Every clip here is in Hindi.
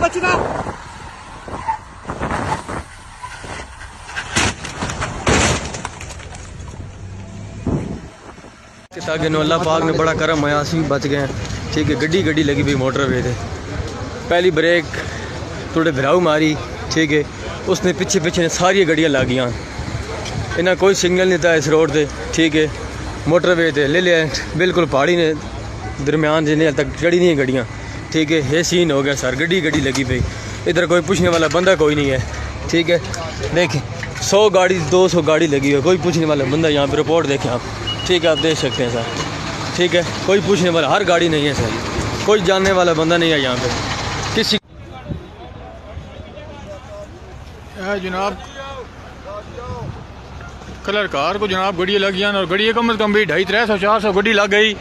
बचना। ताकि अल्लाह पाक ने बड़ा करम आया, सी बच गए। ठीक है, गड्डी गड्डी लगी भाई मोटर वे थे। पहली ब्रेक थोड़े भराऊ मारी, ठीक है, उसने पीछे पीछे ने सारी गड्डियाँ ला गई। इन्हें कोई सिग्नल नहीं था इस रोड से, ठीक है, मोटर वे थे ले लिया बिल्कुल पहाड़ी ने दरमियान जिन्हें तक चढ़ी नहीं है गड्डियाँ। ठीक है, ये सीन हो गया सर, गड्डी गड्डी लगी भाई। इधर कोई पूछने वाला बंदा कोई नहीं है। ठीक है, देखें 100 गाड़ी 200 गाड़ी लगी है, कोई पूछने वाला बंदा यहाँ पे रिपोर्ट देखें आप। ठीक है, आप देख सकते हैं सर। ठीक है, कोई पूछने वाला, हर गाड़ी नहीं है सर, कोई जानने वाला बंदा नहीं है यहाँ पे किसी। जनाब कलर कार को जनाब गड्डियाँ लग गई और गड्डियाँ कम अज कम भी 250 300 400 गड्डी लग गई।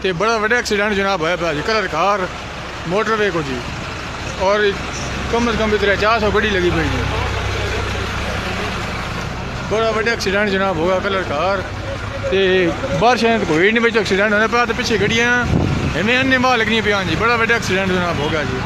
तो बड़ा बड़ा एक्सीडेंट जनाब है जी कलर कार मोटरवे को जी, और कम अज कम भी 400 गड्डी लगी पई जी। बड़ा बड़ा एक्सीडेंट जनाब होगा कलर कार। तो बारिश कोई नहीं बच्चे एक्सीडेंट होने पाया, तो पिछले गड्डियाँ हमें अन्य माह लगनी पियाँ जी। बड़ा बड़ा एक्सीडेंट जनाब होगा जी।